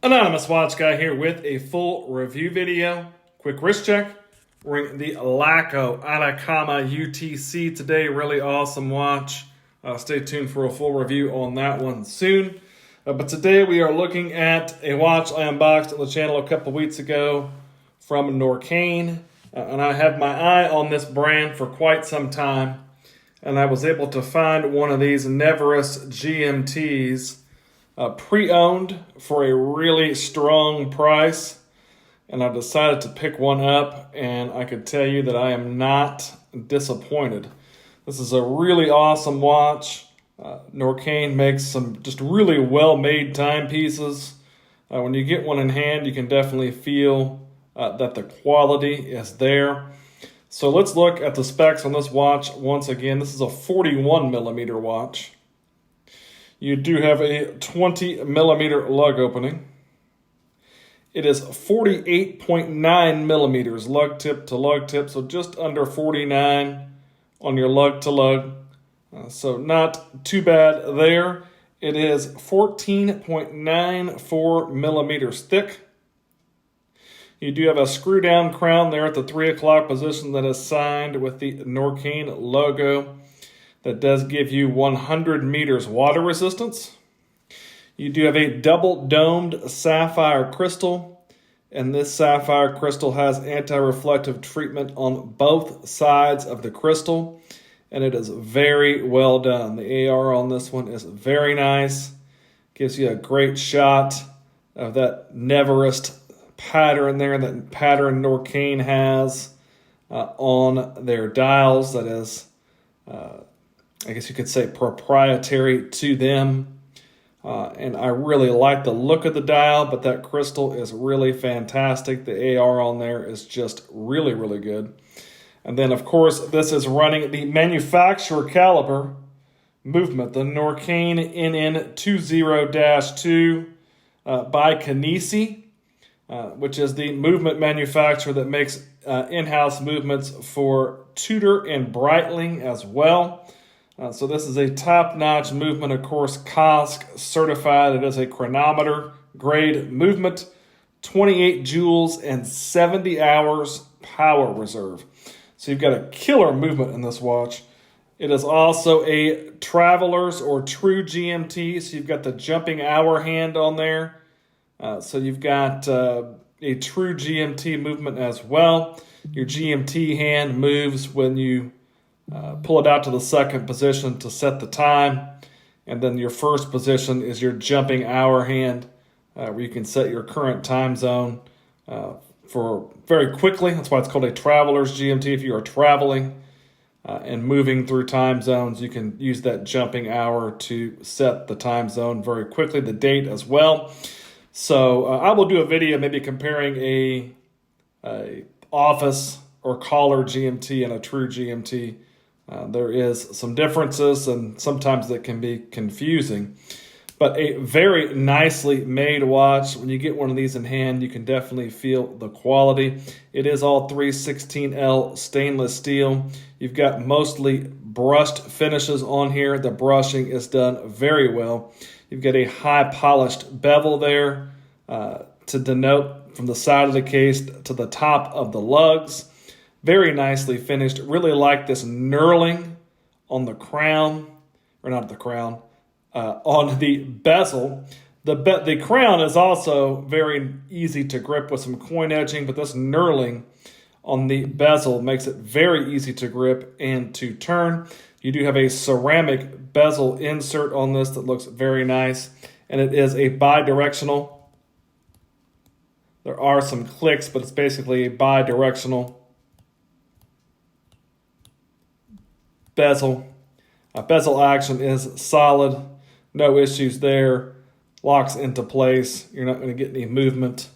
Anonymous Watch Guy here with a full review video. Quick wrist check. We're in the Laco Atacama UTC today. Really awesome watch. Stay tuned for a full review on that one soon. But today we are looking at a watch I unboxed on the channel a couple weeks ago from Norqain. And I had my eye on this brand for quite some time. And I was able to find one of these Neverest GMTs pre-owned for a really strong price, and I decided to pick one up, and I could tell you that I am not disappointed. This is a really awesome watch. Norqain makes some just really well-made timepieces. When you get one in hand, you can definitely feel that the quality is there. So let's look at the specs on this watch once again. This is a 41 millimeter watch. You do have a 20 millimeter lug opening. It is 48.9 millimeters lug tip to lug tip, so just under 49 on your lug to lug. So not too bad there. It is 14.94 millimeters thick. You do have a screw down crown there at the 3 o'clock position that is signed with the Norqain logo. That does give you 100 meters water resistance. You do have a double domed sapphire crystal, and this sapphire crystal has anti-reflective treatment on both sides of the crystal, and it is very well done. The AR on this one is very nice. Gives you a great shot of that Neverest pattern there, that pattern Norqain has on their dials. That is I guess you could say proprietary to them. And I really like the look of the dial, but that crystal is really fantastic. The AR on there is just really, really good. And then, of course, this is running the manufacturer caliber movement, the Norqain NN20-2 by Kinesi, which is the movement manufacturer that makes in-house movements for Tudor and Breitling as well. So this is a top-notch movement, of course, COSC certified. It is a chronometer grade movement, 28 joules and 70 hours power reserve. So you've got a killer movement in this watch. It is also a Traveler's or True GMT, so you've got the jumping hour hand on there. So you've got a True GMT movement as well. Your GMT hand moves when you pull it out to the second position to set the time, and then your first position is your jumping hour hand, where you can set your current time zone for very quickly. That's why it's called a Traveler's GMT. If you are traveling and moving through time zones, you can use that jumping hour to set the time zone very quickly, the date as well. So I will do a video maybe comparing a office or collar GMT and a True GMT. There is some differences, and sometimes that can be confusing. But a very nicely made watch. When you get one of these in hand, you can definitely feel the quality. It is all 316L stainless steel. You've got mostly brushed finishes on here. The brushing is done very well. You've got a high polished bevel there to denote from the side of the case to the top of the lugs. Very nicely finished. Really like this knurling on the crown, or not the crown, on the bezel. The crown is also very easy to grip with some coin edging, but this knurling on the bezel makes it very easy to grip and to turn. You do have a ceramic bezel insert on this that looks very nice, and it is a bi-directional. There are some clicks, but it's basically a bi-directional bezel. Bezel action is solid. No issues there. Locks into place. You're not going to get any movement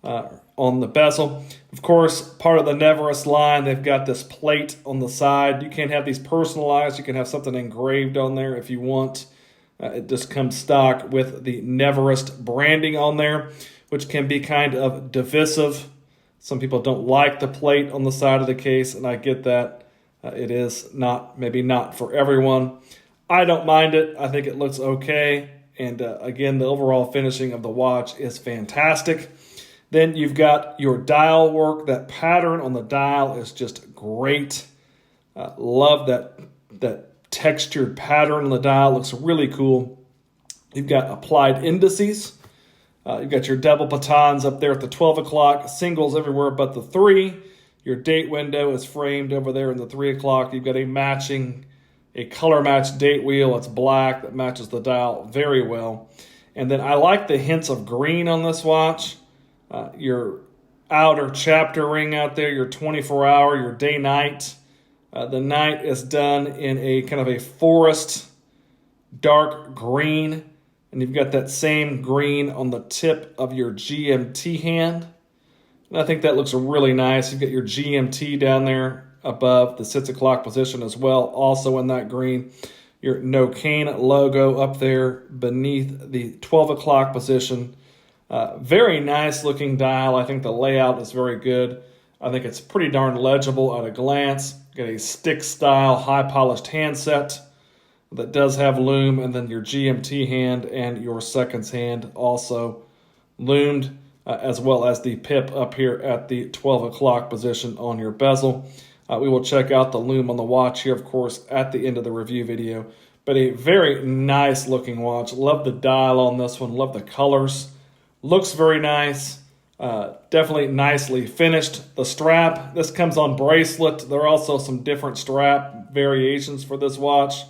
on the bezel. Of course, part of the Neverest line, they've got this plate on the side. You can't have these personalized. You can have something engraved on there if you want. It just comes stock with the Neverest branding on there, which can be kind of divisive. Some people don't like the plate on the side of the case, and I get that. It is maybe not for everyone. I don't mind it. I think it looks okay. And again, the overall finishing of the watch is fantastic. Then you've got your dial work. That pattern on the dial is just great. Love that textured pattern on the dial. Looks really cool. You've got applied indices. You've got your double batons up there at the 12 o'clock, singles everywhere but the 3. Your date window is framed over there in the 3 o'clock. You've got a color matched date wheel. It's black that matches the dial very well. And then I like the hints of green on this watch. Your outer chapter ring out there, your 24-hour, your day-night. The night is done in a kind of a forest dark green. And you've got that same green on the tip of your GMT hand. And I think that looks really nice. You've got your GMT down there above the 6 o'clock position as well, also in that green. Your Norqain logo up there beneath the 12 o'clock position. Very nice looking dial. I think the layout is very good. I think it's pretty darn legible at a glance. Got a stick style, high polished handset that does have lume, and then your GMT hand and your seconds hand also loomed, as well as the pip up here at the 12 o'clock position on your bezel. We will check out the lume on the watch here, of course, at the end of the review video. But a very nice looking watch. Love the dial on this one. Love the colors. Looks very nice. Definitely nicely finished. The strap, this comes on bracelet. There are also some different strap variations for this watch.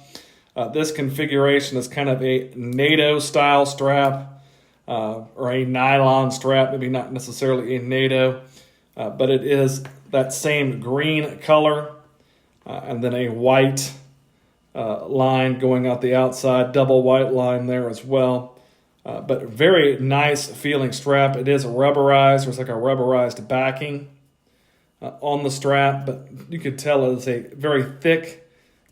This configuration is kind of a NATO style strap or a nylon strap, maybe not necessarily a NATO, but it is that same green color and then a white line going out the outside, double white line there as well. But very nice feeling strap. It is rubberized. There's like a rubberized backing on the strap, but you could tell it is a very thick,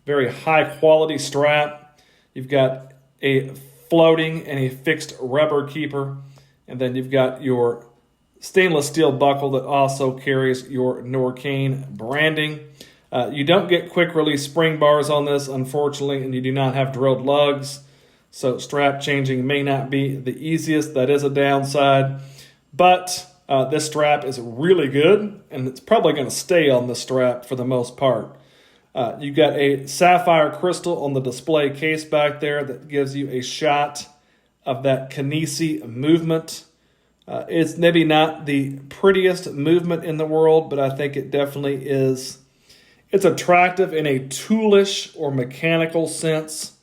very high quality strap. You've got a floating and a fixed rubber keeper, and then you've got your stainless steel buckle that also carries your Norqain branding. You don't get quick release spring bars on this, unfortunately, and you do not have drilled lugs. So strap changing may not be the easiest. That is a downside. But this strap is really good, and it's probably going to stay on the strap for the most part. You've got a sapphire crystal on the display case back there that gives you a shot of that Kenissi movement. It's maybe not the prettiest movement in the world, but I think it definitely is. It's attractive in a toolish or mechanical sense.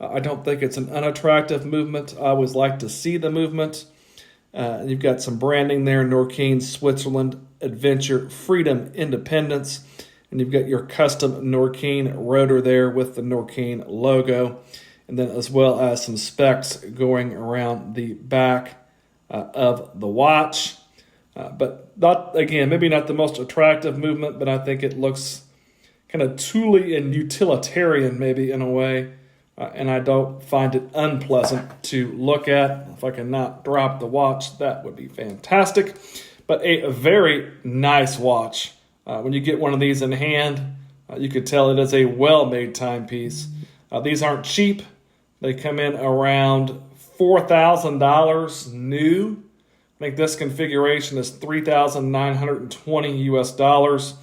I don't think it's an unattractive movement. I always like to see the movement. You've got some branding there, Norqain, Switzerland, Adventure, Freedom, Independence. And you've got your custom Norqain rotor there with the Norqain logo. And then as well as some specs going around the back of the watch. But not, again, maybe not the most attractive movement, but I think it looks kind of tooly and utilitarian maybe in a way. And I don't find it unpleasant to look at. If I can not drop the watch, that would be fantastic. But a very nice watch. When you get one of these in hand, you could tell it is a well-made timepiece. These aren't cheap. They come in around $4,000 new. I think this configuration is $3,920 US.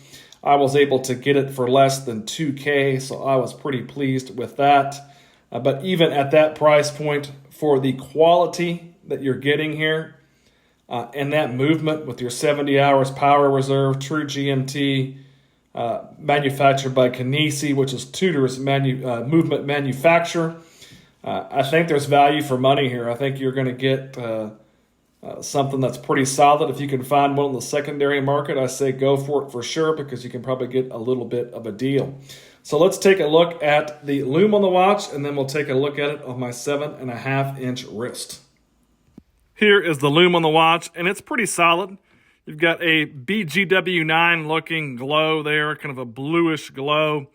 I was able to get it for less than $2K, so I was pretty pleased with that. But even at that price point, for the quality that you're getting here, and that movement with your 70 hours power reserve, true GMT, manufactured by Kenissi, which is Tudor's movement manufacturer, I think there's value for money here. I think you're going to get something that's pretty solid. If you can find one on the secondary market, I say go for it for sure, because you can probably get a little bit of a deal. So let's take a look at the lume on the watch, and then we'll take a look at it on my 7.5-inch wrist. Here is the lume on the watch, and it's pretty solid. You've got a BGW9 looking glow there, kind of a bluish glow.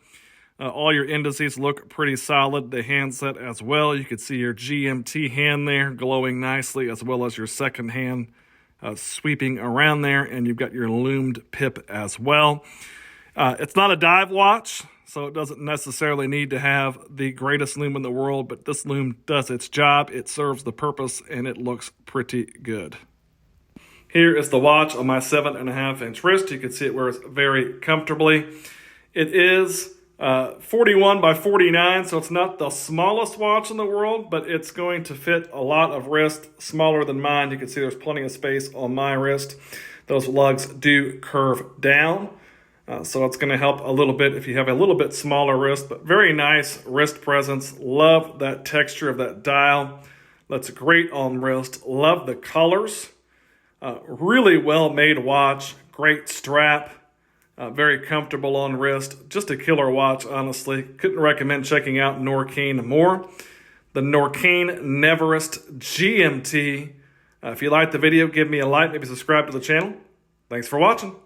All your indices look pretty solid. The handset as well. You can see your GMT hand there glowing nicely, as well as your second hand sweeping around there, and you've got your lumed pip as well. It's not a dive watch, so it doesn't necessarily need to have the greatest lume in the world, but this lume does its job, it serves the purpose, and it looks pretty good. Here is the watch on my 7.5-inch wrist. You can see it wears very comfortably. It is 41 by 49, so it's not the smallest watch in the world, but it's going to fit a lot of wrist, smaller than mine. You can see there's plenty of space on my wrist. Those lugs do curve down, so it's going to help a little bit if you have a little bit smaller wrist, but very nice wrist presence. Love that texture of that dial. Looks great on wrist. Love the colors. Really well-made watch, great strap, very comfortable on wrist. Just a killer watch, honestly. Couldn't recommend checking out Norqain more. The Norqain Neverest GMT. If you liked the video, give me a like, maybe subscribe to the channel. Thanks for watching.